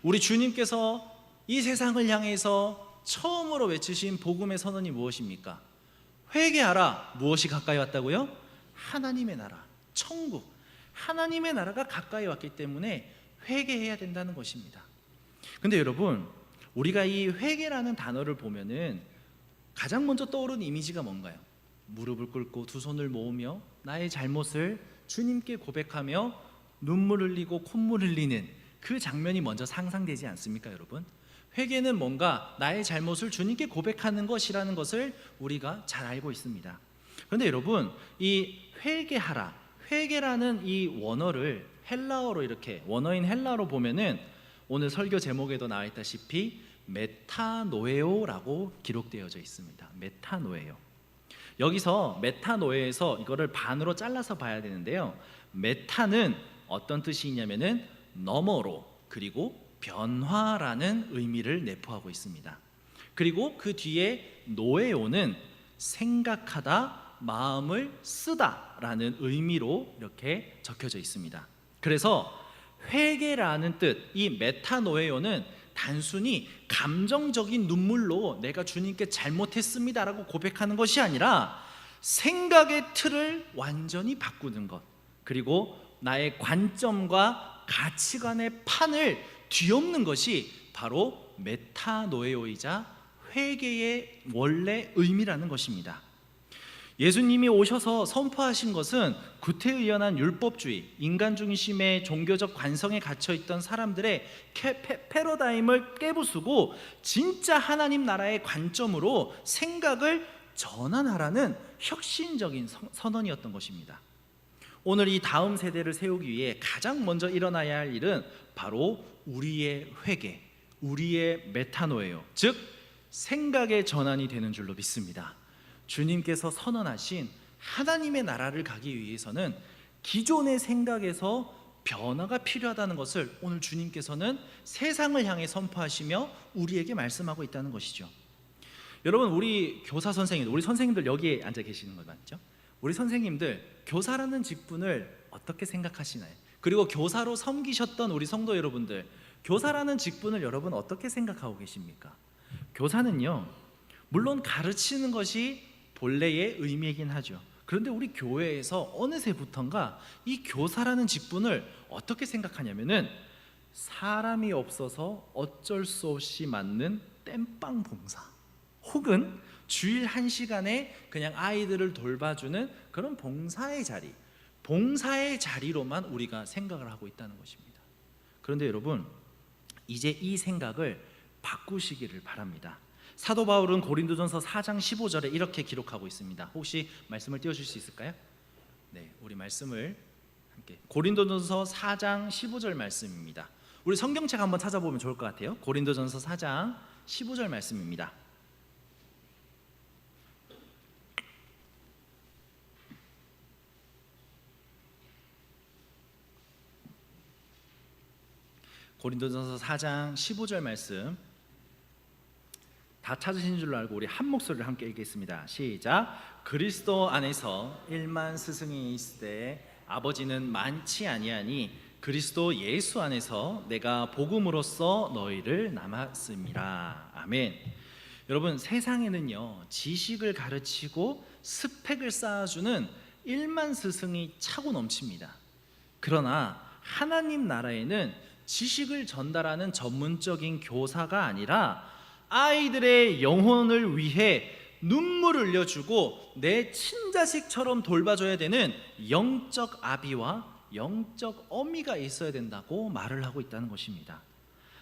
우리 주님께서 이 세상을 향해서 처음으로 외치신 복음의 선언이 무엇입니까? 회개하라. 무엇이 가까이 왔다고요? 하나님의 나라, 천국, 하나님의 나라가 가까이 왔기 때문에 회개해야 된다는 것입니다. 근데 여러분, 우리가 이 회개라는 단어를 보면은 가장 먼저 떠오르는 이미지가 뭔가요? 무릎을 꿇고 두 손을 모으며 나의 잘못을 주님께 고백하며 눈물 흘리고 콧물 흘리는 그 장면이 먼저 상상되지 않습니까, 여러분? 회개는 뭔가 나의 잘못을 주님께 고백하는 것이라는 것을 우리가 잘 알고 있습니다. 그런데 여러분, 이 회개하라, 회개라는 이 원어를 헬라어로 이렇게 원어인 헬라어로 보면은 오늘 설교 제목에도 나와 있다시피 메타노에오라고 기록되어져 있습니다. 메타노에오. 여기서 메타노에에서 이거를 반으로 잘라서 봐야 되는데요, 메타는 어떤 뜻이 있냐면은 너머로, 그리고 변화라는 의미를 내포하고 있습니다. 그리고 그 뒤에 노에오는 생각하다, 마음을 쓰다라는 의미로 이렇게 적혀져 있습니다. 그래서 회개라는 뜻, 이 메타노에오는 단순히 감정적인 눈물로 내가 주님께 잘못했습니다라고 고백하는 것이 아니라 생각의 틀을 완전히 바꾸는 것, 그리고 나의 관점과 가치관의 판을 뒤엎는 것이 바로 메타노에오이자 회개의 원래 의미라는 것입니다. 예수님이 오셔서 선포하신 것은 구태의연한 율법주의, 인간 중심의 종교적 관성에 갇혀있던 사람들의 패러다임을 깨부수고 진짜 하나님 나라의 관점으로 생각을 전환하라는 혁신적인 선언이었던 것입니다. 오늘 이 다음 세대를 세우기 위해 가장 먼저 일어나야 할 일은 바로 우리의 회개, 우리의 메타노예요. 즉 생각의 전환이 되는 줄로 믿습니다. 주님께서 선언하신 하나님의 나라를 가기 위해서는 기존의 생각에서 변화가 필요하다는 것을 오늘 주님께서는 세상을 향해 선포하시며 우리에게 말씀하고 있다는 것이죠. 여러분, 우리 교사 선생님들, 우리 선생님들 여기에 앉아 계시는 거 맞죠? 우리 선생님들 교사라는 직분을 어떻게 생각하시나요? 그리고 교사로 섬기셨던 우리 성도 여러분들, 교사라는 직분을 여러분 어떻게 생각하고 계십니까? 교사는요, 물론 가르치는 것이 본래의 의미이긴 하죠. 그런데 우리 교회에서 어느새부턴가 이 교사라는 직분을 어떻게 생각하냐면은 사람이 없어서 어쩔 수 없이 맡는 땜빵 봉사, 혹은 주일 1시간에 그냥 아이들을 돌봐주는 그런 봉사의 자리, 봉사의 자리로만 우리가 생각을 하고 있다는 것입니다. 그런데 여러분, 이제 이 생각을 바꾸시기를 바랍니다. 사도 바울은 고린도전서 4장 15절에 이렇게 기록하고 있습니다. 혹시 말씀을 띄워줄 수 있을까요? 네, 우리 말씀을 함께, 고린도전서 4장 15절 말씀입니다. 우리 성경책 한번 찾아보면 좋을 것 같아요. 고린도전서 4장 15절 말씀입니다. 고린도전서 4장 15절 말씀 다 찾으신 줄로 알고 우리 한 목소리를 함께 읽겠습니다. 시작. 그리스도 안에서 1만 스승이 있으되 아버지는 많지 아니하니 그리스도 예수 안에서 내가 복음으로써 너희를 남았음이라. 아멘. 여러분, 세상에는요, 지식을 가르치고 스펙을 쌓아주는 1만 스승이 차고 넘칩니다. 그러나 하나님 나라에는 지식을 전달하는 전문적인 교사가 아니라 아이들의 영혼을 위해 눈물을 흘려주고 내 친자식처럼 돌봐줘야 되는 영적 아비와 영적 어미가 있어야 된다고 말을 하고 있다는 것입니다.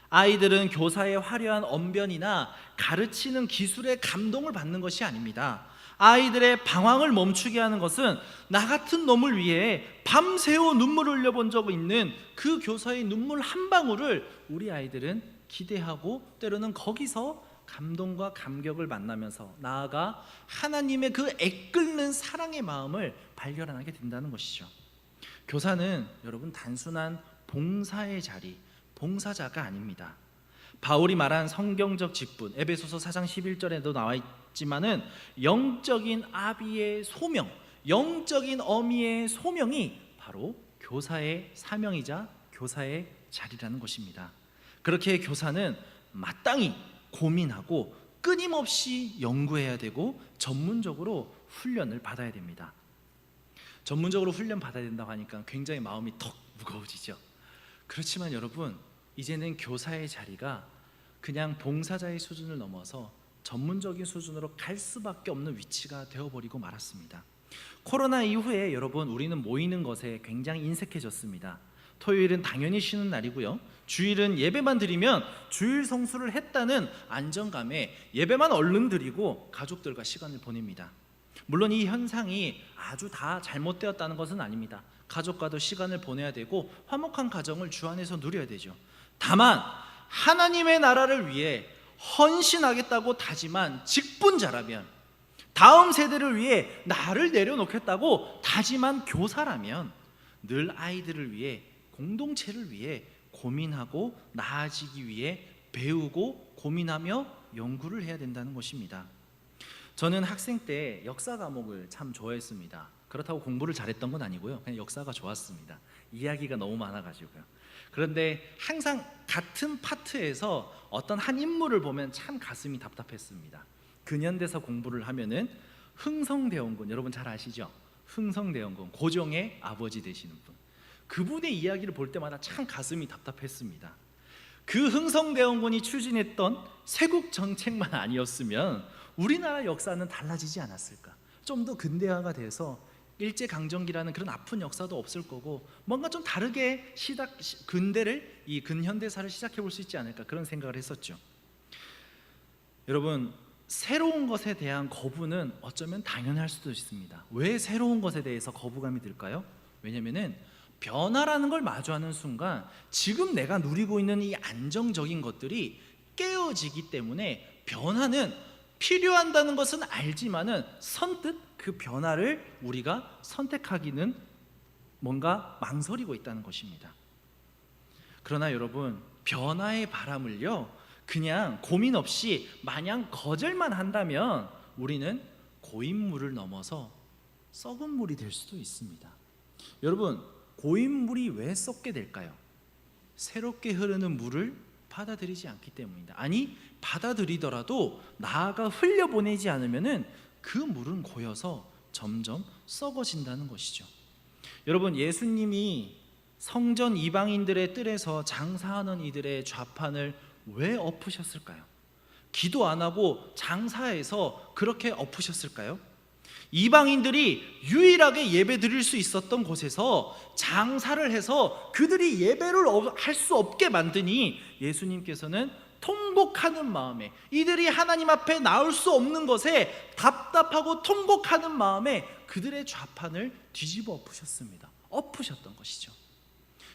아이들은 교사의 화려한 언변이나 가르치는 기술에 감동을 받는 것이 아닙니다. 아이들의 방황을 멈추게 하는 것은 나 같은 놈을 위해 밤새워 눈물을 흘려본 적 있는 그 교사의 눈물 한 방울을 우리 아이들은 기대하고 때로는 거기서 감동과 감격을 만나면서 나아가 하나님의 그 애끓는 사랑의 마음을 발견하게 된다는 것이죠. 교사는 여러분 단순한 봉사의 자리, 봉사자가 아닙니다. 바울이 말한 성경적 직분, 에베소서 4장 11절에도 나와 있지만은 영적인 아비의 소명, 영적인 어미의 소명이 바로 교사의 사명이자 교사의 자리라는 것입니다. 그렇게 교사는 마땅히 고민하고 끊임없이 연구해야 되고 전문적으로 훈련을 받아야 됩니다. 전문적으로 훈련 받아야 된다고 하니까 굉장히 마음이 턱 무거워지죠. 그렇지만 여러분, 이제는 교사의 자리가 그냥 봉사자의 수준을 넘어서 전문적인 수준으로 갈 수밖에 없는 위치가 되어버리고 말았습니다. 코로나 이후에 여러분, 우리는 모이는 것에 굉장히 인색해졌습니다. 토요일은 당연히 쉬는 날이고요, 주일은 예배만 드리면 주일 성수를 했다는 안정감에 예배만 얼른 드리고 가족들과 시간을 보냅니다. 물론 이 현상이 아주 다 잘못되었다는 것은 아닙니다. 가족과도 시간을 보내야 되고 화목한 가정을 주 안에서 누려야 되죠. 다만 하나님의 나라를 위해 헌신하겠다고 다짐한 직분자라면, 다음 세대를 위해 나를 내려놓겠다고 다짐한 교사라면 늘 아이들을 위해, 공동체를 위해 고민하고 나아지기 위해 배우고 고민하며 연구를 해야 된다는 것입니다. 저는 학생 때 역사 과목을 참 좋아했습니다. 그렇다고 공부를 잘했던 건 아니고요, 그냥 역사가 좋았습니다. 이야기가 너무 많아가지고요. 그런데 항상 같은 파트에서 어떤 한 인물을 보면 참 가슴이 답답했습니다. 근현대사 공부를 하면은 흥성대원군, 여러분 잘 아시죠? 흥성대원군, 고종의 아버지 되시는 분, 그분의 이야기를 볼 때마다 참 가슴이 답답했습니다. 그 흥성대원군이 추진했던 세국 정책만 아니었으면 우리나라 역사는 달라지지 않았을까? 좀 더 근대화가 돼서 일제강점기라는 그런 아픈 역사도 없을 거고, 뭔가 좀 다르게 근대를, 이 근현대사를 시작해 볼 수 있지 않을까, 그런 생각을 했었죠. 여러분, 새로운 것에 대한 거부는 어쩌면 당연할 수도 있습니다. 왜 새로운 것에 대해서 거부감이 들까요? 왜냐면은 변화라는 걸 마주하는 순간 지금 내가 누리고 있는 이 안정적인 것들이 깨어지기 때문에 변화는 필요한다는 것은 알지만은 선뜻 그 변화를 우리가 선택하기는 뭔가 망설이고 있다는 것입니다. 그러나 여러분, 변화의 바람을요 그냥 고민 없이 마냥 거절만 한다면 우리는 고인물을 넘어서 썩은 물이 될 수도 있습니다. 여러분, 고인물이 왜 썩게 될까요? 새롭게 흐르는 물을 받아들이지 않기 때문입니다. 아니, 받아들이더라도 나아가 흘려보내지 않으면은 그 물은 고여서 점점 썩어진다는 것이죠. 여러분, 예수님이 성전 이방인들의 뜰에서 장사하는 이들의 좌판을 왜 엎으셨을까요? 기도 안 하고 장사해서 그렇게 엎으셨을까요? 이방인들이 유일하게 예배 드릴 수 있었던 곳에서 장사를 해서 그들이 예배를 할 수 없게 만드니 예수님께서는 통곡하는 마음에, 이들이 하나님 앞에 나올 수 없는 것에 답답하고 통곡하는 마음에 그들의 좌판을 뒤집어 엎으셨습니다. 엎으셨던 것이죠.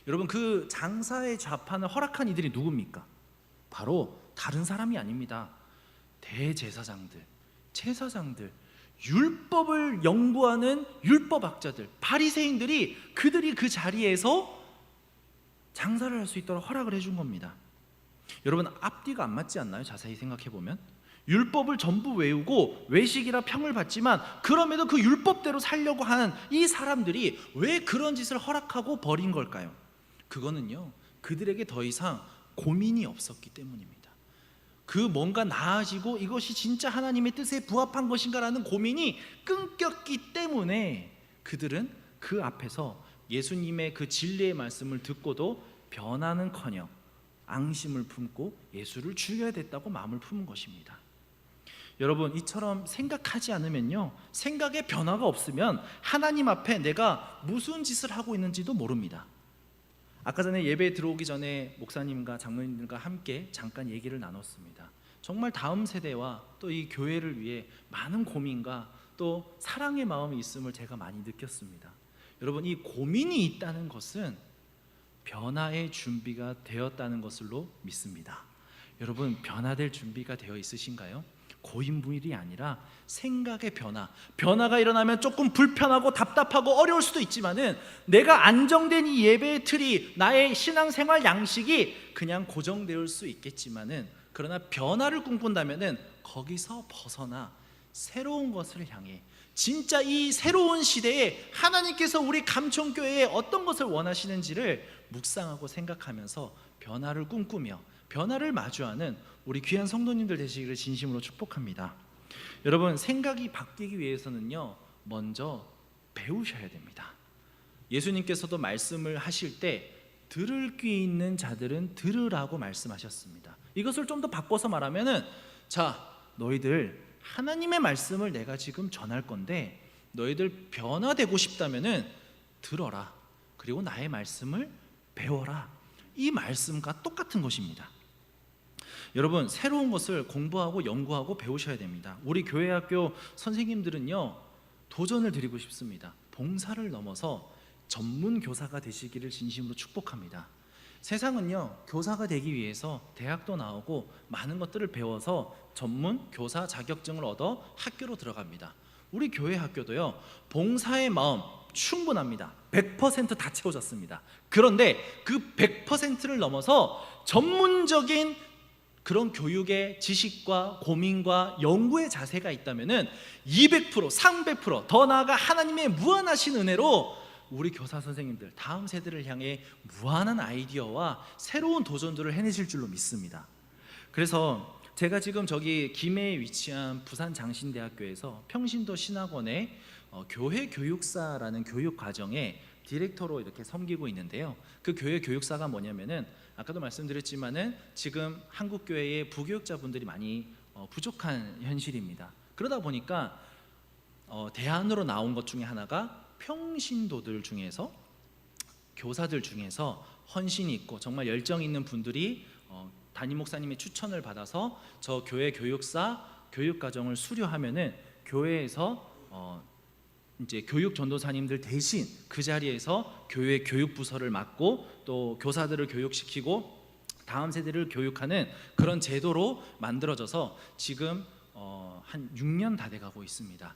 여러분, 그 장사의 좌판을 허락한 이들이 누굽니까? 바로 다른 사람이 아닙니다. 대제사장들, 제사장들, 율법을 연구하는 율법학자들, 바리새인들이 그들이 그 자리에서 장사를 할 수 있도록 허락을 해준 겁니다. 여러분, 앞뒤가 안 맞지 않나요? 자세히 생각해 보면 율법을 전부 외우고 외식이라 평을 받지만 그럼에도 그 율법대로 살려고 하는 이 사람들이 왜 그런 짓을 허락하고 버린 걸까요? 그거는요, 그들에게 더 이상 고민이 없었기 때문입니다. 그 뭔가 나아지고 이것이 진짜 하나님의 뜻에 부합한 것인가라는 고민이 끊겼기 때문에 그들은 그 앞에서 예수님의 그 진리의 말씀을 듣고도 변화는커녕 앙심을 품고 예수를 죽여야 됐다고 마음을 품은 것입니다. 여러분, 이처럼 생각하지 않으면요, 생각에 변화가 없으면 하나님 앞에 내가 무슨 짓을 하고 있는지도 모릅니다. 아까 전에 예배에 들어오기 전에 목사님과 장로님들과 함께 잠깐 얘기를 나눴습니다. 정말 다음 세대와 또 이 교회를 위해 많은 고민과 또 사랑의 마음이 있음을 제가 많이 느꼈습니다. 여러분, 이 고민이 있다는 것은 변화의 준비가 되었다는 것으로 믿습니다. 여러분, 변화될 준비가 되어 있으신가요? 고인물이 아니라 생각의 변화가 일어나면 조금 불편하고 답답하고 어려울 수도 있지만은 내가 안정된 이 예배의 틀이, 나의 신앙생활 양식이 그냥 고정될 수 있겠지만은, 그러나 변화를 꿈꾼다면은 거기서 벗어나 새로운 것을 향해, 진짜 이 새로운 시대에 하나님께서 우리 감천교회에 어떤 것을 원하시는지를 묵상하고 생각하면서 변화를 꿈꾸며 변화를 마주하는 우리 귀한 성도님들 되시기를 진심으로 축복합니다. 여러분, 생각이 바뀌기 위해서는요, 먼저 배우셔야 됩니다. 예수님께서도 말씀을 하실 때 들을 귀 있는 자들은 들으라고 말씀하셨습니다. 이것을 좀 더 바꿔서 말하면은, 자, 너희들 하나님의 말씀을 내가 지금 전할 건데 너희들 변화되고 싶다면은 들어라. 그리고 나의 말씀을 배워라. 이 말씀과 똑같은 것입니다. 여러분, 새로운 것을 공부하고 연구하고 배우셔야 됩니다. 우리 교회 학교 선생님들은요, 도전을 드리고 싶습니다. 봉사를 넘어서 전문 교사가 되시기를 진심으로 축복합니다. 세상은요, 교사가 되기 위해서 대학도 나오고 많은 것들을 배워서 전문 교사 자격증을 얻어 학교로 들어갑니다. 우리 교회 학교도요, 봉사의 마음 충분합니다. 100% 다 채워졌습니다. 그런데 그 100%를 넘어서 전문적인 그런 교육의 지식과 고민과 연구의 자세가 있다면은 200%, 300%더 나아가 하나님의 무한하신 은혜로 우리 교사 선생님들 다음 세대를 향해 무한한 아이디어와 새로운 도전들을 해내실 줄로 믿습니다. 그래서 제가 지금 저기 김해에 위치한 부산장신대학교에서 평신도 신학원의 교회 교육사라는 교육 과정에 디렉터로 이렇게 섬기고 있는데요. 그 교회 교육사가 뭐냐면은 아까도 말씀드렸지만은 지금 한국 교회의 부교육자분들이 많이 부족한 현실입니다. 그러다 보니까 대안으로 나온 것 중에 하나가 평신도들 중에서, 교사들 중에서 헌신이 있고 정말 열정 있는 분들이 담임 목사님의 추천을 받아서 저 교회 교육사 교육 과정을 수료하면은 교회에서 이제 교육 전도사님들 대신 그 자리에서 교회 교육 부서를 맡고 또 교사들을 교육시키고 다음 세대를 교육하는 그런 제도로 만들어져서 지금 한 6년 다 돼가고 있습니다.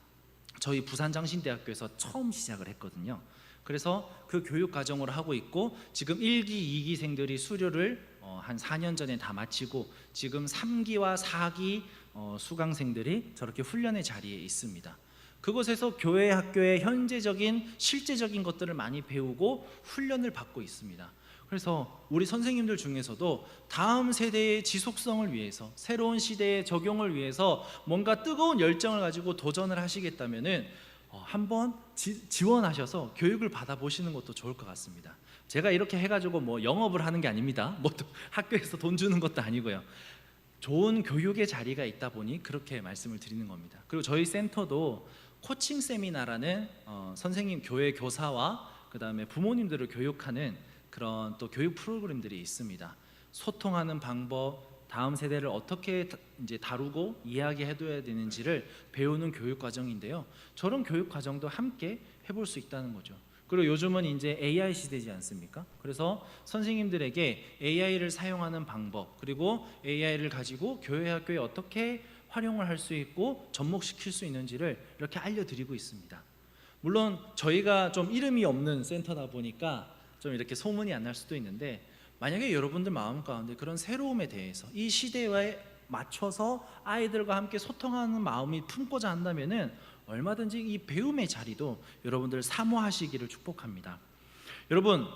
저희 부산장신대학교에서 처음 시작을 했거든요. 그래서 그 교육 과정을 하고 있고 지금 1기, 2기생들이 수료를 한 4년 전에 다 마치고 지금 3기와 4기 수강생들이 저렇게 훈련의 자리에 있습니다. 그곳에서 교회 학교의 현재적인 실제적인 것들을 많이 배우고 훈련을 받고 있습니다. 그래서 우리 선생님들 중에서도 다음 세대의 지속성을 위해서, 새로운 시대의 적용을 위해서 뭔가 뜨거운 열정을 가지고 도전을 하시겠다면은 한번 지원하셔서 교육을 받아보시는 것도 좋을 것 같습니다. 제가 이렇게 해가지고 뭐 영업을 하는 게 아닙니다. 뭐 학교에서 돈 주는 것도 아니고요. 좋은 교육의 자리가 있다 보니 그렇게 말씀을 드리는 겁니다. 그리고 저희 센터도 코칭 세미나라는 선생님, 교회 교사와 그 다음에 부모님들을 교육하는 그런 또 교육 프로그램들이 있습니다. 소통하는 방법, 다음 세대를 어떻게 이제 다루고 이야기해둬야 되는지를 배우는 교육 과정인데요. 저런 교육 과정도 함께 해볼 수 있다는 거죠. 그리고 요즘은 이제 AI 시대지 않습니까? 그래서 선생님들에게 AI를 사용하는 방법, 그리고 AI를 가지고 교회 학교에 어떻게 활용을 할 수 있고 접목시킬 수 있는지를 이렇게 알려드리고 있습니다. 물론 저희가 좀 이름이 없는 센터다 보니까 좀 이렇게 소문이 안 날 수도 있는데, 만약에 여러분들 마음 가운데 그런 새로움에 대해서 이 시대에 맞춰서 아이들과 함께 소통하는 마음이 품고자 한다면은 얼마든지 이 배움의 자리도 여러분들 사모하시기를 축복합니다. 여러분,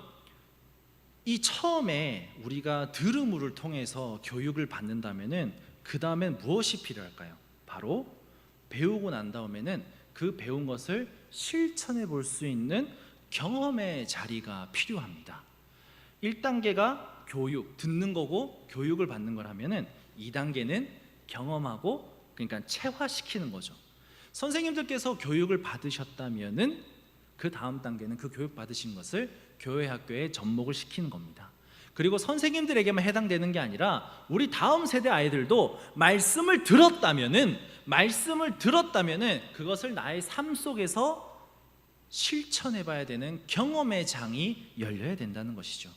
이 처음에 우리가 들음을 통해서 교육을 받는다면은 그 다음엔 무엇이 필요할까요? 바로 배우고 난 다음에는 그 배운 것을 실천해 볼 수 있는 경험의 자리가 필요합니다. 1단계가 교육, 듣는 거고 교육을 받는 거라면은 2단계는 경험하고, 그러니까 체화시키는 거죠. 선생님들께서 교육을 받으셨다면은 그 다음 단계는 그 교육 받으신 것을 교회 학교에 접목을 시키는 겁니다. 그리고 선생님들에게만 해당되는 게 아니라 우리 다음 세대 아이들도 말씀을 들었다면은 그것을 나의 삶 속에서 실천해 봐야 되는 경험의 장이 열려야 된다는 것이죠.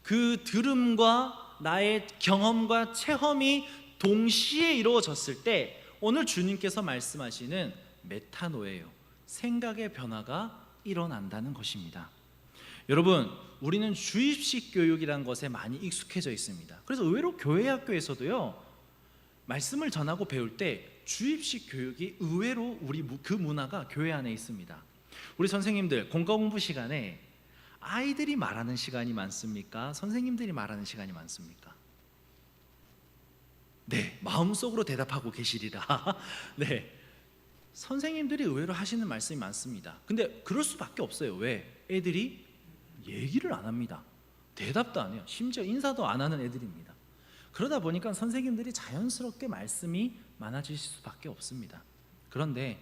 그 들음과 나의 경험과 체험이 동시에 이루어졌을 때 오늘 주님께서 말씀하시는 메타노예요. 생각의 변화가 일어난다는 것입니다. 여러분, 우리는 주입식 교육이라는 것에 많이 익숙해져 있습니다. 그래서 의외로 교회 학교에서도요, 말씀을 전하고 배울 때 주입식 교육이 의외로 우리 그 문화가 교회 안에 있습니다. 우리 선생님들 공과 공부 시간에 아이들이 말하는 시간이 많습니까? 선생님들이 말하는 시간이 많습니까? 네, 마음속으로 대답하고 계시리라. 네, 선생님들이 의외로 하시는 말씀이 많습니다. 근데 그럴 수밖에 없어요. 왜? 애들이 얘기를 안 합니다. 대답도 안 해요. 심지어 인사도 안 하는 애들입니다. 그러다 보니까 선생님들이 자연스럽게 말씀이 많아질 수밖에 없습니다. 그런데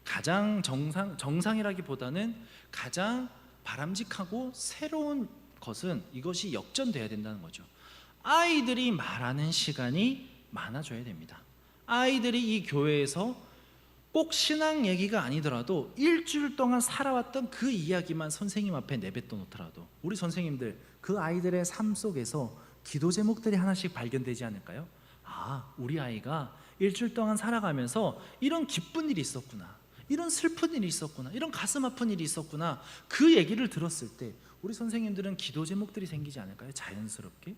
가장 정상이라기보다는 가장 바람직하고 새로운 것은 이것이 역전돼야 된다는 거죠. 아이들이 말하는 시간이 많아져야 됩니다. 아이들이 이 교회에서 꼭 신앙 얘기가 아니더라도 일주일 동안 살아왔던 그 이야기만 선생님 앞에 내뱉어 놓더라도 우리 선생님들 그 아이들의 삶 속에서 기도 제목들이 하나씩 발견되지 않을까요? 아, 우리 아이가 일주일 동안 살아가면서 이런 기쁜 일이 있었구나, 이런 슬픈 일이 있었구나, 이런 가슴 아픈 일이 있었구나, 그 얘기를 들었을 때 우리 선생님들은 기도 제목들이 생기지 않을까요? 자연스럽게.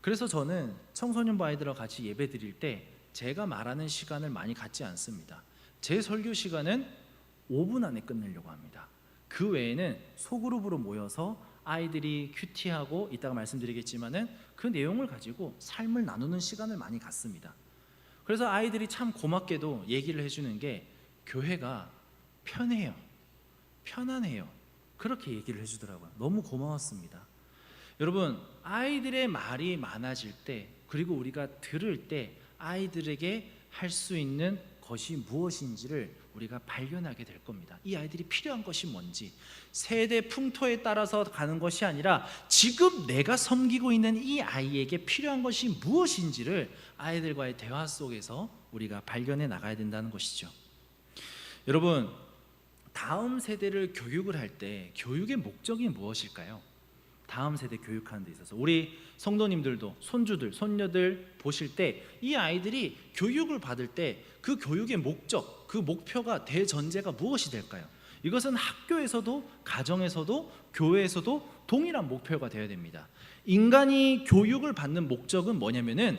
그래서 저는 청소년부 아이들과 같이 예배 드릴 때 제가 말하는 시간을 많이 갖지 않습니다. 제 설교 시간은 5분 안에 끝내려고 합니다. 그 외에는 소그룹으로 모여서 아이들이 큐티하고 이따가 말씀드리겠지만은 그 내용을 가지고 삶을 나누는 시간을 많이 갖습니다. 그래서 아이들이 참 고맙게도 얘기를 해주는 게 교회가 편해요, 편안해요, 그렇게 얘기를 해주더라고요. 너무 고마웠습니다. 여러분, 아이들의 말이 많아질 때 그리고 우리가 들을 때 아이들에게 할 수 있는 것이 무엇인지를 우리가 발견하게 될 겁니다. 이 아이들이 필요한 것이 뭔지, 세대 풍토에 따라서 가는 것이 아니라 지금 내가 섬기고 있는 이 아이에게 필요한 것이 무엇인지를 아이들과의 대화 속에서 우리가 발견해 나가야 된다는 것이죠. 여러분, 다음 세대를 교육을 할 때 교육의 목적이 무엇일까요? 다음 세대 교육하는 데 있어서 우리 성도님들도 손주들, 손녀들 보실 때 이 아이들이 교육을 받을 때 그 교육의 목적, 그 목표가 대전제가 무엇이 될까요? 이것은 학교에서도 가정에서도 교회에서도 동일한 목표가 되어야 됩니다. 인간이 교육을 받는 목적은 뭐냐면은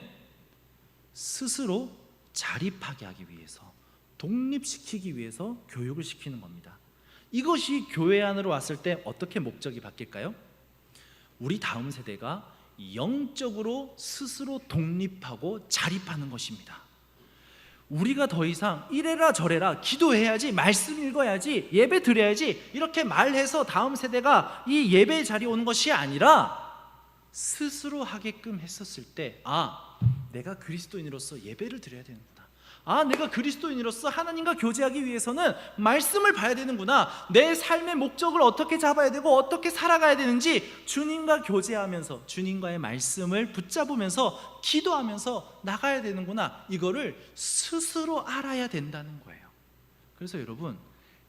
스스로 자립하게 하기 위해서, 독립시키기 위해서 교육을 시키는 겁니다. 이것이 교회 안으로 왔을 때 어떻게 목적이 바뀔까요? 우리 다음 세대가 영적으로 스스로 독립하고 자립하는 것입니다. 우리가 더 이상 이래라 저래라 기도해야지, 말씀 읽어야지, 예배 드려야지 이렇게 말해서 다음 세대가 이 예배 자리에 오는 것이 아니라 스스로 하게끔 했었을 때, 아, 내가 그리스도인으로서 예배를 드려야 되는구나, 아, 내가 그리스도인으로서 하나님과 교제하기 위해서는 말씀을 봐야 되는구나, 내 삶의 목적을 어떻게 잡아야 되고 어떻게 살아가야 되는지 주님과 교제하면서 주님과의 말씀을 붙잡으면서 기도하면서 나가야 되는구나, 이거를 스스로 알아야 된다는 거예요. 그래서 여러분,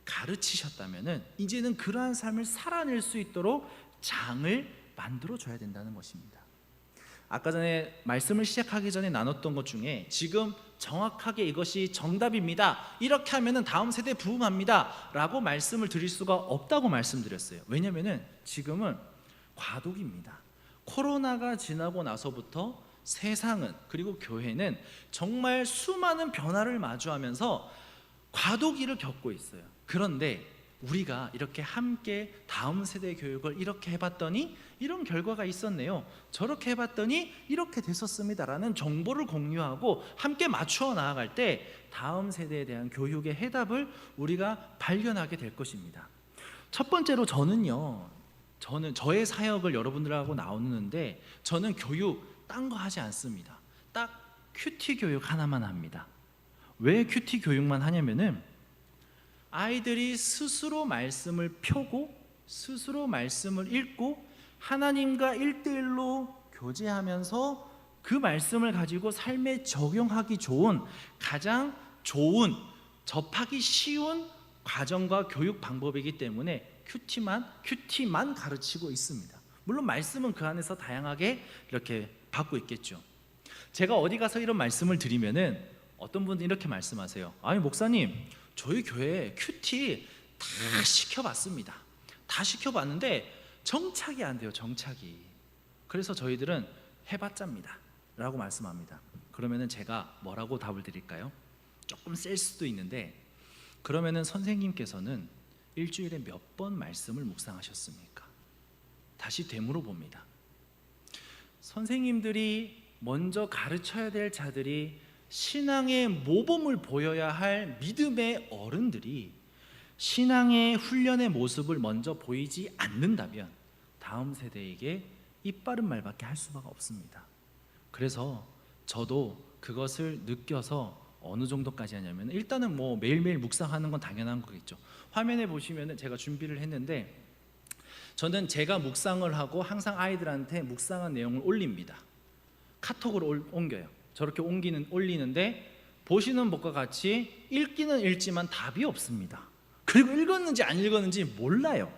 가르치셨다면 이제는 그러한 삶을 살아낼 수 있도록 장을 만들어줘야 된다는 것입니다. 아까 전에 말씀을 시작하기 전에 나눴던 것 중에 지금 정확하게 이것이 정답입니다, 이렇게 하면 다음 세대에 부응합니다 라고 말씀을 드릴 수가 없다고 말씀드렸어요. 왜냐하면 지금은 과도기입니다. 코로나가 지나고 나서부터 세상은, 그리고 교회는 정말 수많은 변화를 마주하면서 과도기를 겪고 있어요. 그런데 우리가 이렇게 함께 다음 세대 교육을 이렇게 해봤더니 이런 결과가 있었네요, 저렇게 해봤더니 이렇게 됐었습니다라는 정보를 공유하고 함께 맞추어 나아갈 때 다음 세대에 대한 교육의 해답을 우리가 발견하게 될 것입니다. 첫 번째로 저는 저의 사역을 여러분들하고 나누는데 저는 교육 딴 거 하지 않습니다. 딱 큐티 교육 하나만 합니다. 왜 큐티 교육만 하냐면은 아이들이 스스로 말씀을 펴고 스스로 말씀을 읽고 하나님과 1대1로 교제하면서 그 말씀을 가지고 삶에 적용하기 좋은, 가장 좋은, 접하기 쉬운 과정과 교육 방법이기 때문에 큐티만 가르치고 있습니다. 물론 말씀은 그 안에서 다양하게 이렇게 받고 있겠죠. 제가 어디 가서 이런 말씀을 드리면은 어떤 분들이 이렇게 말씀하세요. 아니 목사님, 저희 교회에 큐티 다 시켜봤습니다. 다 시켜봤는데 정착이 안 돼요, 정착이. 그래서 저희들은 해봤자입니다 라고 말씀합니다. 그러면은 제가 뭐라고 답을 드릴까요? 조금 셀 수도 있는데, 그러면은 선생님께서는 일주일에 몇 번 말씀을 묵상하셨습니까? 다시 되물어 봅니다. 선생님들이 먼저 가르쳐야 될 자들이, 신앙의 모범을 보여야 할 믿음의 어른들이 신앙의 훈련의 모습을 먼저 보이지 않는다면 다음 세대에게 이빠른 말밖에 할 수가 없습니다. 그래서 저도 그것을 느껴서 어느 정도까지 하냐면, 일단은 뭐 매일매일 묵상하는 건 당연한 거겠죠. 화면에 보시면은 제가 준비를 했는데, 저는 제가 묵상을 하고 항상 아이들한테 묵상한 내용을 올립니다. 카톡으로 옮겨요. 저렇게 올리는데 보시는 것과 같이 읽기는 읽지만 답이 없습니다. 그리고 읽었는지 안 읽었는지 몰라요.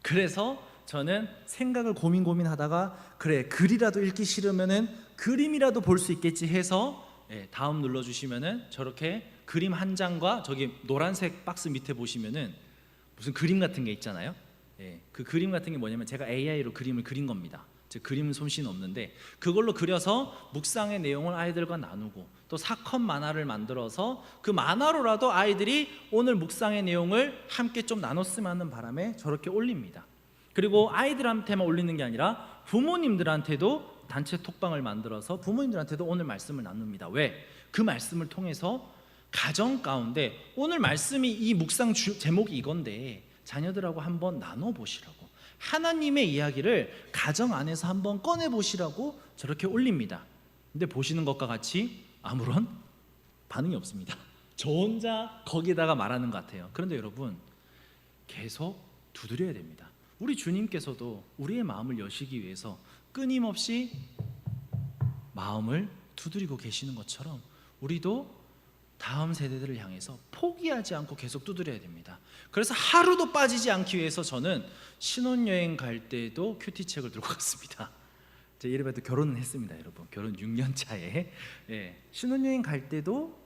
그래서 저는 생각을 고민하다가, 그래 글이라도 읽기 싫으면은 그림이라도 볼 수 있겠지 해서, 다음 눌러주시면은 저렇게 그림 한 장과 저기 노란색 박스 밑에 보시면은 무슨 그림 같은 게 있잖아요. 그 그림 같은 게 뭐냐면 제가 AI로 그림을 그린 겁니다. 그림은 솜씨는 없는데 그걸로 그려서 묵상의 내용을 아이들과 나누고, 또 사컷 만화를 만들어서 그 만화로라도 아이들이 오늘 묵상의 내용을 함께 좀 나눴으면 하는 바람에 저렇게 올립니다. 그리고 아이들한테만 올리는 게 아니라 부모님들한테도 단체 톡방을 만들어서 부모님들한테도 오늘 말씀을 나눕니다. 왜? 그 말씀을 통해서 가정 가운데 오늘 말씀이, 이 묵상 제목이 이건데 자녀들하고 한번 나눠보시라고, 하나님의 이야기를 가정 안에서 한번 꺼내보시라고 저렇게 올립니다. 근데 보시는 것과 같이 아무런 반응이 없습니다. 저 혼자 거기에다가 말하는 것 같아요. 그런데 여러분, 계속 두드려야 됩니다. 우리 주님께서도 우리의 마음을 여시기 위해서 끊임없이 마음을 두드리고 계시는 것처럼 우리도 다음 세대들을 향해서 포기하지 않고 계속 두드려야 됩니다. 그래서 하루도 빠지지 않기 위해서 저는 신혼여행 갈 때도 큐티책을 들고 갔습니다. 제 이름에도 결혼은 했습니다, 여러분. 결혼 6년 차에 신혼여행 갈 때도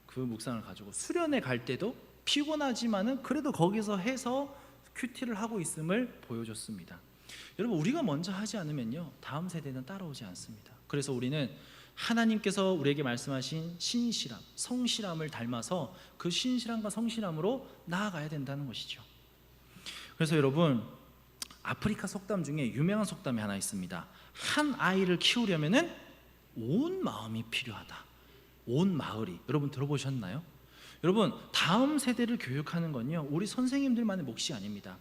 그 묵상을 가지고, 수련회 갈 때도 피곤하지만은 그래도 거기서 해서 큐티를 하고 있음을 보여줬습니다. 여러분, 우리가 먼저 하지 않으면요 다음 세대는 따라오지 않습니다. 그래서 우리는 하나님께서 우리에게 말씀하신 신실함, 성실함을 닮아서 그 신실함과 성실함으로 나아가야 된다는 것이죠. 그래서 여러분, 아프리카 속담 중에 유명한 속담이 하나 있습니다. 한 아이를 키우려면은 온 마음이 필요하다. 온 마을이. 여러분 들어보셨나요? 여러분, 다음 세대를 교육하는 건요 우리 선생님들만의 몫이 아닙니다.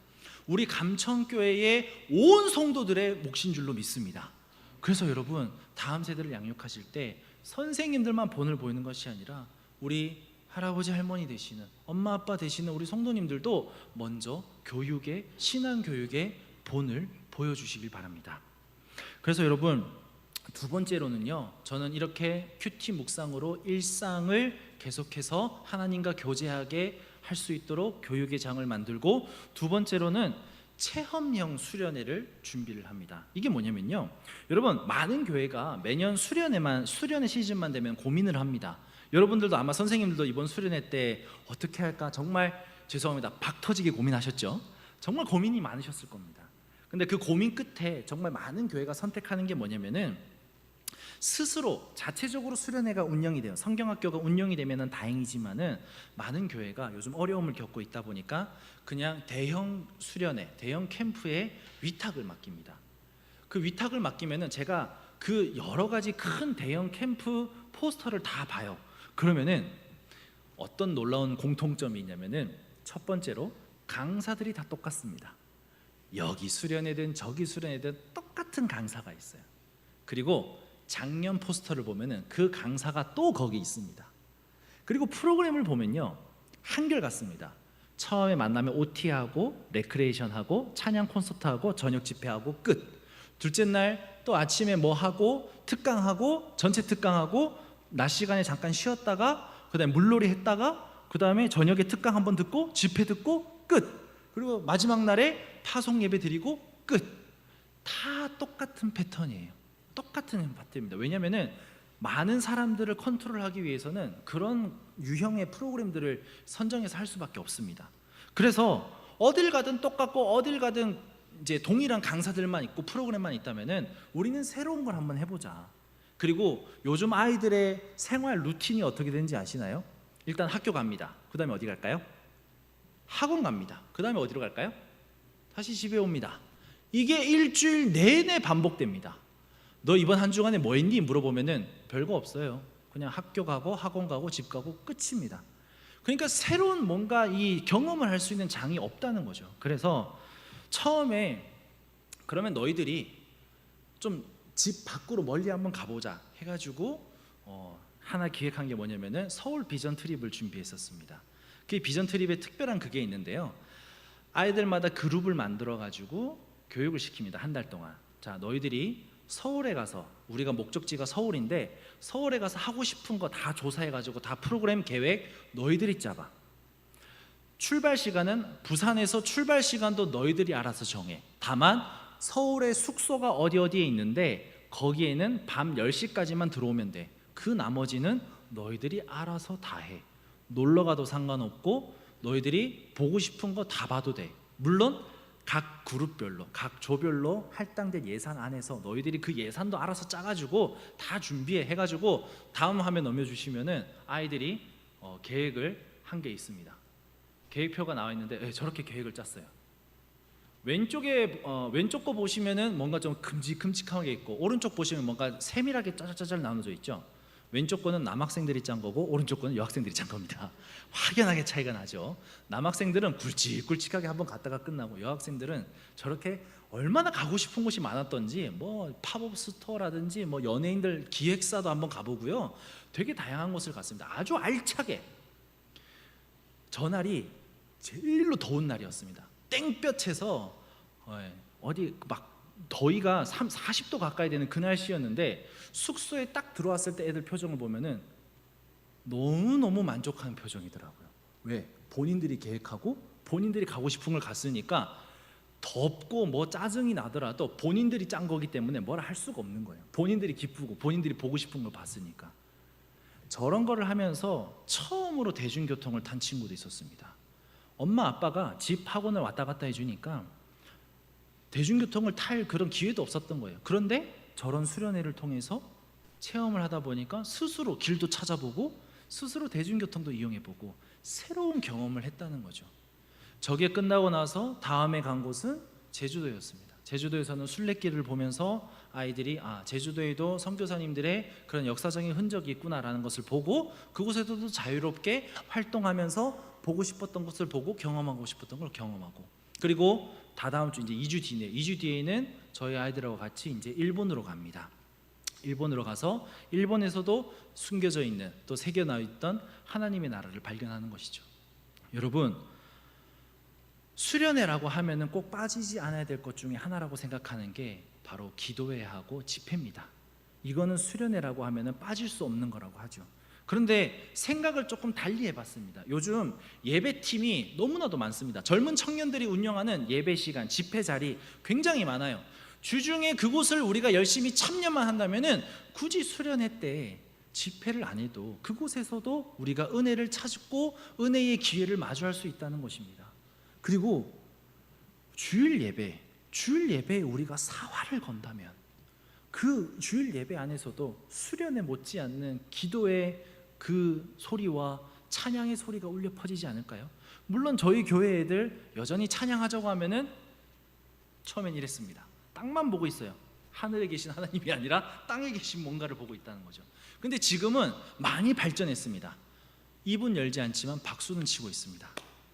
우리 감천교회의 온 성도들의 몫인 줄로 믿습니다. 그래서 여러분, 다음 세대를 양육하실 때 선생님들만 본을 보이는 것이 아니라 우리 할아버지 할머니 되시는, 엄마 아빠 되시는 우리 성도님들도 먼저 교육의, 신앙 교육의 본을 보여주시길 바랍니다. 그래서 여러분, 두 번째로는요, 저는 이렇게 큐티 묵상으로 일상을 계속해서 하나님과 교제하게 할 수 있도록 교육의 장을 만들고, 두 번째로는 체험형 수련회를 준비를 합니다. 이게 뭐냐면요, 여러분, 많은 교회가 매년 수련회 시즌만 되면 고민을 합니다. 여러분들도 아마 선생님들도 이번 수련회 때 어떻게 할까 정말 죄송합니다, 박 터지게 고민하셨죠? 정말 고민이 많으셨을 겁니다. 근데 그 고민 끝에 정말 많은 교회가 선택하는 게 뭐냐면은, 스스로 자체적으로 수련회가 운영이 돼요. 성경학교가 운영이 되면은 다행이지만은 많은 교회가 요즘 어려움을 겪고 있다 보니까 그냥 대형 수련회, 대형 캠프에 위탁을 맡깁니다. 그 위탁을 맡기면은 제가 그 여러 가지 큰 대형 캠프 포스터를 다 봐요. 그러면은 어떤 놀라운 공통점이 있냐면은, 첫 번째로 강사들이 다 똑같습니다. 여기 수련회든 저기 수련회든 똑같은 강사가 있어요. 그리고 작년 포스터를 보면은 그 강사가 또 거기 있습니다. 그리고 프로그램을 보면요 한결같습니다. 처음에 만나면 OT하고 레크레이션하고 찬양 콘서트하고 저녁 집회하고 끝. 둘째 날 또 아침에 뭐 하고 특강하고 전체 특강하고 낮 시간에 잠깐 쉬었다가 그다음에 물놀이 했다가 그다음에 저녁에 특강 한번 듣고 집회 듣고 끝. 그리고 마지막 날에 파송 예배 드리고 끝. 다 똑같은 패턴이에요. 똑같은 패턴입니다. 왜냐하면은 많은 사람들을 컨트롤하기 위해서는 그런 유형의 프로그램들을 선정해서 할 수밖에 없습니다. 그래서 어딜 가든 똑같고 어딜 가든 이제 동일한 강사들만 있고 프로그램만 있다면은 우리는 새로운 걸 한번 해보자. 그리고 요즘 아이들의 생활 루틴이 어떻게 되는지 아시나요? 일단 학교 갑니다. 그 다음에 어디 갈까요? 학원 갑니다. 그 다음에 어디로 갈까요? 다시 집에 옵니다. 이게 일주일 내내 반복됩니다. 너 이번 한 주간에 뭐 했니? 물어보면은 별거 없어요. 그냥 학교 가고 학원 가고 집 가고 끝입니다. 그러니까 새로운 뭔가 이 경험을 할 수 있는 장이 없다는 거죠. 그래서 처음에 그러면 너희들이 좀 집 밖으로 멀리 한번 가보자 해가지고 하나 기획한 게 뭐냐면은 서울 비전 트립을 준비했었습니다. 그 비전 트립에 특별한 그게 있는데요. 아이들마다 그룹을 만들어 가지고 교육을 시킵니다. 한 달 동안. 자, 너희들이 서울에 가서, 우리가 목적지가 서울인데 서울에 가서 하고 싶은 거 다 조사해 가지고 다 프로그램 계획 너희들이 짜봐. 출발 시간은 부산에서 출발 시간도 너희들이 알아서 정해. 다만 서울의 숙소가 어디에 있는데 거기에는 밤 10시까지만 들어오면 돼. 그 나머지는 너희들이 알아서 다 해. 놀러 가도 상관없고 너희들이 보고 싶은 거 다 봐도 돼. 물론 각 그룹별로, 각 조별로 할당된 예산 안에서 너희들이 그 예산도 알아서 짜가지고 다 준비해 해가지고 다음 화면 넘겨주시면은 아이들이 계획을 한 게 있습니다. 계획표가 나와 있는데 저렇게 계획을 짰어요. 왼쪽 거 보시면은 뭔가 좀 큼직큼직하게 있고 오른쪽 보시면 뭔가 세밀하게 짜잘짜잘 나눠져 있죠. 왼쪽 거는 남학생들이 짠 거고 오른쪽 거는 여학생들이 짠 겁니다. 확연하게 차이가 나죠. 남학생들은 굵직굵직하게 한번 갔다가 끝나고 여학생들은 저렇게 얼마나 가고 싶은 곳이 많았던지 뭐 팝업 스토어라든지 뭐 연예인들 기획사도 한번 가보고요. 되게 다양한 곳을 갔습니다. 아주 알차게. 저날이 제일로 더운 날이었습니다. 땡볕에서 어디 막 더위가 40도 가까이 되는 그 날씨였는데 숙소에 딱 들어왔을 때 애들 표정을 보면은 너무너무 만족하는 표정이더라고요. 왜? 본인들이 계획하고 본인들이 가고 싶은 걸 갔으니까 덥고 뭐 짜증이 나더라도 본인들이 짠 거기 때문에 뭐라 할 수가 없는 거예요. 본인들이 기쁘고 본인들이 보고 싶은 걸 봤으니까. 저런 거를 하면서 처음으로 대중교통을 탄 친구도 있었습니다. 엄마 아빠가 집 학원을 왔다 갔다 해주니까 대중교통을 탈 그런 기회도 없었던 거예요. 그런데 저런 수련회를 통해서 체험을 하다 보니까 스스로 길도 찾아보고 스스로 대중교통도 이용해보고 새로운 경험을 했다는 거죠. 저게 끝나고 나서 다음에 간 곳은 제주도였습니다. 제주도에서는 순례길을 보면서 아이들이 제주도에도 선교사님들의 그런 역사적인 흔적이 있구나라는 것을 보고 그곳에서도 자유롭게 활동하면서 보고 싶었던 것을 보고 경험하고 싶었던 걸 경험하고, 그리고 다다음 주 이제 2주 뒤에는 저희 아이들하고 같이 이제 일본으로 갑니다. 일본으로 가서 일본에서도 숨겨져 있는 또 새겨놔 있던 하나님의 나라를 발견하는 것이죠. 여러분, 수련회라고 하면은 꼭 빠지지 않아야 될 것 중에 하나라고 생각하는 게 바로 기도회하고 집회입니다. 이거는 수련회라고 하면은 빠질 수 없는 거라고 하죠. 그런데 생각을 조금 달리 해봤습니다. 요즘 예배팀이 너무나도 많습니다. 젊은 청년들이 운영하는 예배 시간, 집회 자리 굉장히 많아요. 주중에 그곳을 우리가 열심히 참여만 한다면은 굳이 수련회 때 집회를 안 해도 그곳에서도 우리가 은혜를 찾고 은혜의 기회를 마주할 수 있다는 것입니다. 그리고 주일 예배에 우리가 사활을 건다면 그 주일 예배 안에서도 수련회 못지않는 기도의 그 소리와 찬양의 소리가 울려 퍼지지 않을까요? 물론 저희 교회 애들 여전히 찬양하자고 하면은 처음엔 이랬습니다. 땅만 보고 있어요. 하늘에 계신 하나님이 아니라 땅에 계신 뭔가를 보고 있다는 거죠. 근데 지금은 많이 발전했습니다. 입은 열지 않지만 박수는 치고 있습니다.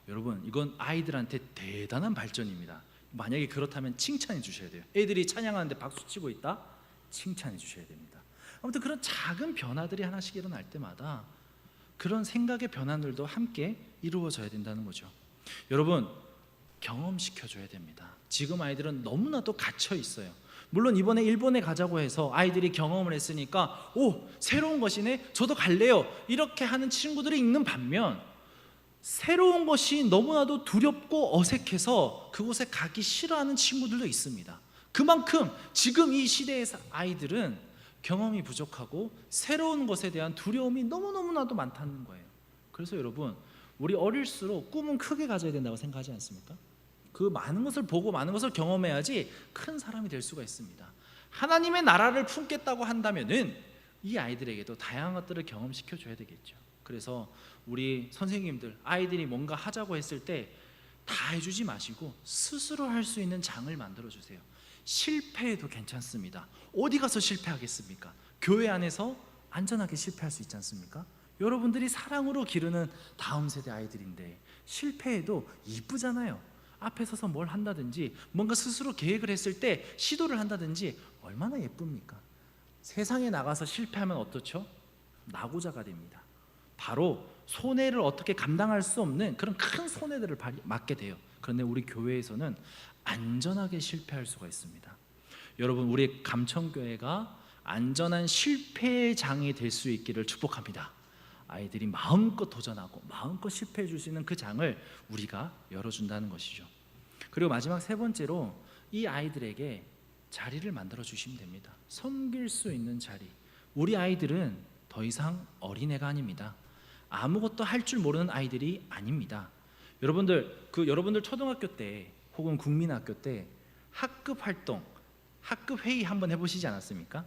여러분, 이건 아이들한테 대단한 발전입니다. 만약에 그렇다면 칭찬해 주셔야 돼요. 애들이 찬양하는데 박수 치고 있다? 칭찬해 주셔야 됩니다. 아무튼 그런 작은 변화들이 하나씩 일어날 때마다 그런 생각의 변화들도 함께 이루어져야 된다는 거죠. 여러분, 경험시켜줘야 됩니다. 지금 아이들은 너무나도 갇혀 있어요. 물론 이번에 일본에 가자고 해서 아이들이 경험을 했으니까 새로운 것이네, 저도 갈래요, 이렇게 하는 친구들이 있는 반면 새로운 것이 너무나도 두렵고 어색해서 그곳에 가기 싫어하는 친구들도 있습니다. 그만큼 지금 이 시대의 아이들은 경험이 부족하고 새로운 것에 대한 두려움이 너무너무나도 많다는 거예요. 그래서 여러분, 우리 어릴수록 꿈은 크게 가져야 된다고 생각하지 않습니까? 그 많은 것을 보고 많은 것을 경험해야지 큰 사람이 될 수가 있습니다. 하나님의 나라를 품겠다고 한다면은 이 아이들에게도 다양한 것들을 경험시켜줘야 되겠죠. 그래서 우리 선생님들, 아이들이 뭔가 하자고 했을 때 다 해주지 마시고 스스로 할 수 있는 장을 만들어주세요. 실패해도 괜찮습니다. 어디 가서 실패하겠습니까? 교회 안에서 안전하게 실패할 수 있지 않습니까? 여러분들이 사랑으로 기르는 다음 세대 아이들인데 실패해도 이쁘잖아요. 앞에 서서 뭘 한다든지 뭔가 스스로 계획을 했을 때 시도를 한다든지 얼마나 예쁩니까? 세상에 나가서 실패하면 어떻죠? 낙오자가 됩니다. 바로 손해를 어떻게 감당할 수 없는 그런 큰 손해들을 맞게 돼요. 그런데 우리 교회에서는 안전하게 실패할 수가 있습니다. 여러분, 우리 감천교회가 안전한 실패의 장이 될 수 있기를 축복합니다. 아이들이 마음껏 도전하고 마음껏 실패해 줄 수 있는 그 장을 우리가 열어준다는 것이죠. 그리고 마지막 세 번째로 이 아이들에게 자리를 만들어 주시면 됩니다. 섬길 수 있는 자리. 우리 아이들은 더 이상 어린애가 아닙니다. 아무것도 할 줄 모르는 아이들이 아닙니다. 여러분들 초등학교 때 혹은 국민학교 때 학급 활동, 학급 회의 한번 해보시지 않았습니까?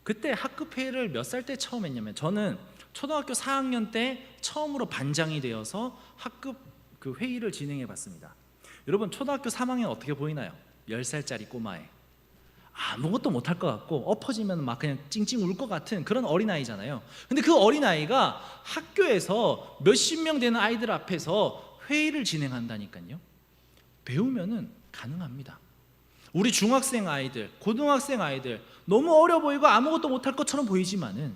그때 학급 회의를 몇 살 때 처음 했냐면 저는 초등학교 4학년 때 처음으로 반장이 되어서 학급 그 회의를 진행해 봤습니다. 여러분, 초등학교 3학년 어떻게 보이나요? 10살짜리 꼬마애. 아무것도 못할 것 같고 엎어지면 막 그냥 찡찡 울 것 같은 그런 어린아이잖아요. 근데 그 어린아이가 학교에서 몇십 명 되는 아이들 앞에서 회의를 진행한다니까요. 배우면은 가능합니다. 우리 중학생 아이들, 고등학생 아이들 너무 어려 보이고 아무것도 못할 것처럼 보이지만은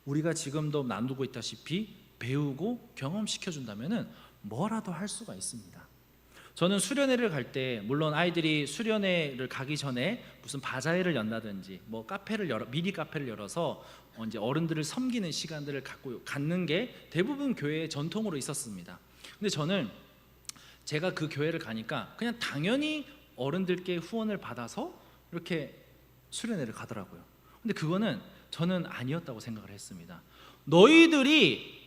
우리가 지금도 나누고 있다시피 배우고 경험시켜 준다면은 뭐라도 할 수가 있습니다. 저는 수련회를 갈 때 물론 아이들이 수련회를 가기 전에 무슨 바자회를 연다든지 뭐 미리 카페를 열어서 이제 어른들을 섬기는 시간들을 갖는 게 대부분 교회의 전통으로 있었습니다. 근데 저는 제가 그 교회를 가니까 그냥 당연히 어른들께 후원을 받아서 이렇게 수련회를 가더라고요. 근데 그거는 저는 아니었다고 생각을 했습니다. 너희들이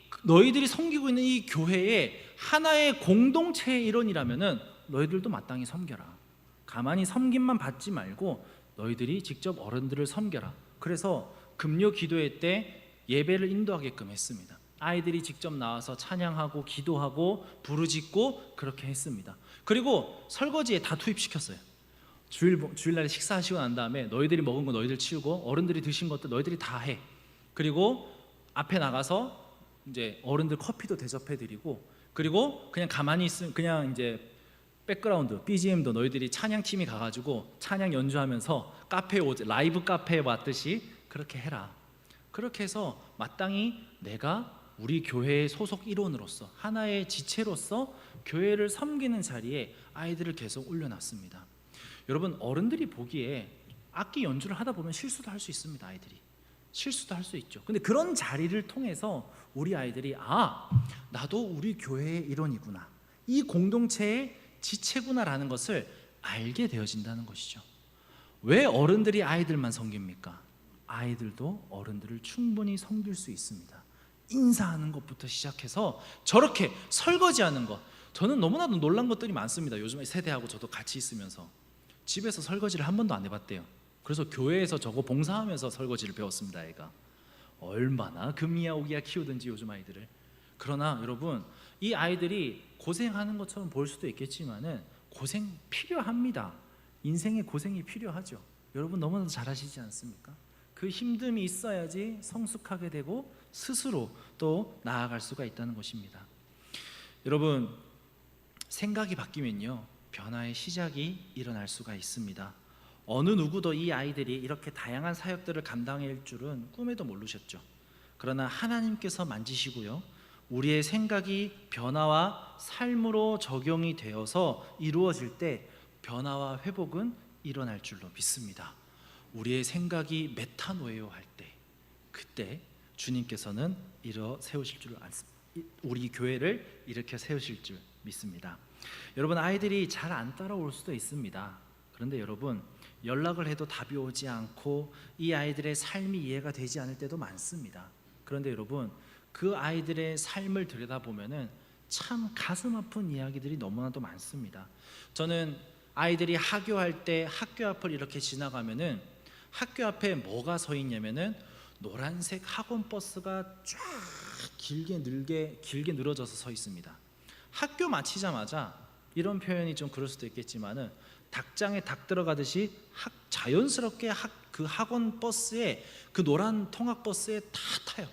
섬기고 있는 이 교회의 하나의 공동체의 일원이라면은 너희들도 마땅히 섬겨라. 가만히 섬김만 받지 말고 너희들이 직접 어른들을 섬겨라. 그래서 금요 기도회 때 예배를 인도하게끔 했습니다. 아이들이 직접 나와서 찬양하고 기도하고 부르짖고 그렇게 했습니다. 그리고 설거지에 다 투입시켰어요. 주일날에 식사하시고 난 다음에 너희들이 먹은 거 너희들 치우고 어른들이 드신 것도 너희들이 다 해. 그리고 앞에 나가서 이제 어른들 커피도 대접해 드리고 그리고 그냥 가만히 있으면 그냥 이제 백그라운드 BGM도 너희들이 찬양팀이 가가지고 찬양 연주하면서 라이브 카페에 왔듯이 그렇게 해라. 그렇게 해서 마땅히 내가 우리 교회의 소속 일원으로서 하나의 지체로서 교회를 섬기는 자리에 아이들을 계속 올려놨습니다. 여러분, 어른들이 보기에 악기 연주를 하다 보면 실수도 할 수 있습니다. 아이들이 실수도 할 수 있죠. 근데 그런 자리를 통해서 우리 아이들이 나도 우리 교회의 일원이구나, 이 공동체의 지체구나라는 것을 알게 되어진다는 것이죠. 왜 어른들이 아이들만 섬깁니까? 아이들도 어른들을 충분히 섬길 수 있습니다. 인사하는 것부터 시작해서 저렇게 설거지하는 것, 저는 너무나도 놀란 것들이 많습니다. 요즘 세대하고 저도 같이 있으면서 집에서 설거지를 한 번도 안 해봤대요. 그래서 교회에서 저거 봉사하면서 설거지를 배웠습니다. 애가 얼마나 금이야 오기야 키우든지 요즘 아이들을. 그러나 여러분, 이 아이들이 고생하는 것처럼 보일 수도 있겠지만은 고생 필요합니다. 인생에 고생이 필요하죠. 여러분 너무나도 잘 아시지 않습니까? 그 힘듦이 있어야지 성숙하게 되고 스스로 또 나아갈 수가 있다는 것입니다. 여러분, 생각이 바뀌면요 변화의 시작이 일어날 수가 있습니다. 어느 누구도 이 아이들이 이렇게 다양한 사역들을 감당할 줄은 꿈에도 모르셨죠. 그러나 하나님께서 만지시고요 우리의 생각이 변화와 삶으로 적용이 되어서 이루어질 때 변화와 회복은 일어날 줄로 믿습니다. 우리의 생각이 메타노예요 할 때, 그때 주님께서는 세우실 줄 않습니다. 우리 교회를 일으켜 세우실 줄 믿습니다. 여러분, 아이들이 잘 안 따라올 수도 있습니다. 그런데 여러분, 연락을 해도 답이 오지 않고 이 아이들의 삶이 이해가 되지 않을 때도 많습니다. 그런데 여러분, 그 아이들의 삶을 들여다보면은 참 가슴 아픈 이야기들이 너무나도 많습니다. 저는 아이들이 하교할 때 학교 앞을 이렇게 지나가면은 학교 앞에 뭐가 서 있냐면은 노란색 학원 버스가 쫙 길게 늘어져서 서 있습니다. 학교 마치자마자 이런 표현이 좀 그럴 수도 있겠지만은 닭장에 닭 들어가듯이 자연스럽게 그 학원 버스에, 그 노란 통학 버스에 다 타요.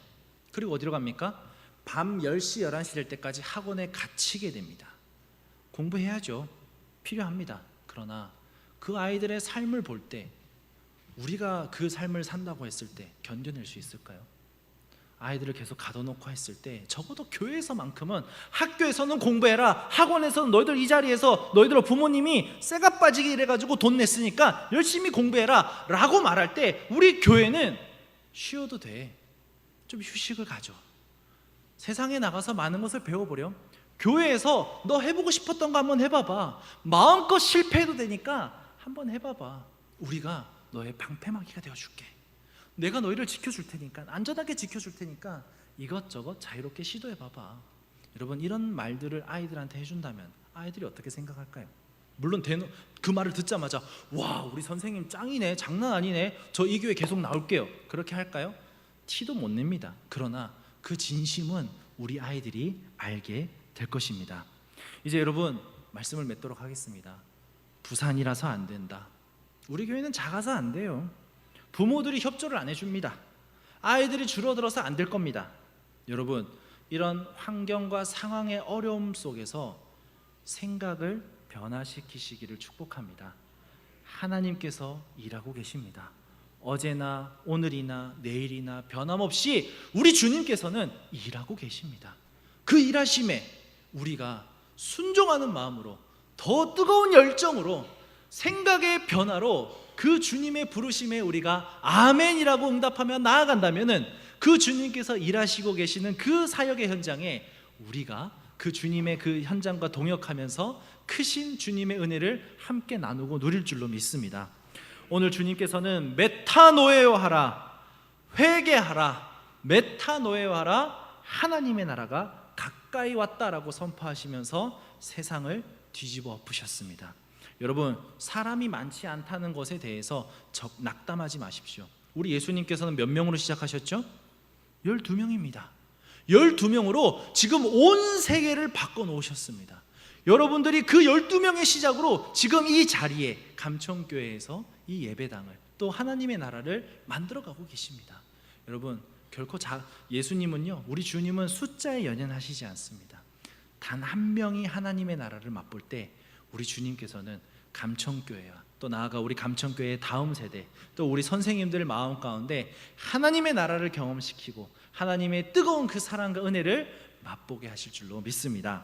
그리고 어디로 갑니까? 밤 10시, 11시 될 때까지 학원에 갇히게 됩니다. 공부해야죠. 필요합니다. 그러나 그 아이들의 삶을 볼 때, 우리가 그 삶을 산다고 했을 때 견뎌낼 수 있을까요? 아이들을 계속 가둬놓고 했을 때 적어도 교회에서만큼은, 학교에서는 공부해라, 학원에서는 너희들 이 자리에서 너희들 부모님이 쇠가 빠지게 이래가지고 돈 냈으니까 열심히 공부해라 라고 말할 때 우리 교회는 쉬어도 돼. 좀 휴식을 가져. 세상에 나가서 많은 것을 배워보렴. 교회에서 너 해보고 싶었던 거 한번 해봐봐. 마음껏 실패해도 되니까 한번 해봐봐. 우리가 너의 방패막이가 되어줄게. 내가 너희를 지켜줄 테니까, 안전하게 지켜줄 테니까 이것저것 자유롭게 시도해봐봐. 여러분, 이런 말들을 아이들한테 해준다면 아이들이 어떻게 생각할까요? 물론 그 말을 듣자마자 와, 우리 선생님 짱이네, 장난 아니네, 저 이 교회 계속 나올게요, 그렇게 할까요? 티도 못 냅니다. 그러나 그 진심은 우리 아이들이 알게 될 것입니다. 이제 여러분, 말씀을 맺도록 하겠습니다. 부산이라서 안 된다, 우리 교회는 작아서 안 돼요. 부모들이 협조를 안 해줍니다. 아이들이 줄어들어서 안 될 겁니다. 여러분, 이런 환경과 상황의 어려움 속에서 생각을 변화시키시기를 축복합니다. 하나님께서 일하고 계십니다. 어제나 오늘이나 내일이나 변함없이 우리 주님께서는 일하고 계십니다. 그 일하심에 우리가 순종하는 마음으로, 더 뜨거운 열정으로, 생각의 변화로 그 주님의 부르심에 우리가 아멘이라고 응답하며 나아간다면은 그 주님께서 일하시고 계시는 그 사역의 현장에 우리가 그 주님의 그 현장과 동역하면서 크신 주님의 은혜를 함께 나누고 누릴 줄로 믿습니다. 오늘 주님께서는 메타노에오하라, 회개하라, 메타노에오하라, 하나님의 나라가 가까이 왔다라고 선포하시면서 세상을 뒤집어 엎으셨습니다. 여러분, 사람이 많지 않다는 것에 대해서 낙담하지 마십시오. 우리 예수님께서는 몇 명으로 시작하셨죠? 12명입니다. 12명으로 지금 온 세계를 바꿔놓으셨습니다. 여러분들이 그 12명의 시작으로 지금 이 자리에 감천교회에서 이 예배당을, 또 하나님의 나라를 만들어가고 계십니다. 여러분, 결코 예수님은요, 우리 주님은 숫자에 연연하시지 않습니다. 단 한 명이 하나님의 나라를 맛볼 때 우리 주님께서는 감천교회와 또 나아가 우리 감천교회의 다음 세대, 또 우리 선생님들 마음 가운데 하나님의 나라를 경험시키고 하나님의 뜨거운 그 사랑과 은혜를 맛보게 하실 줄로 믿습니다.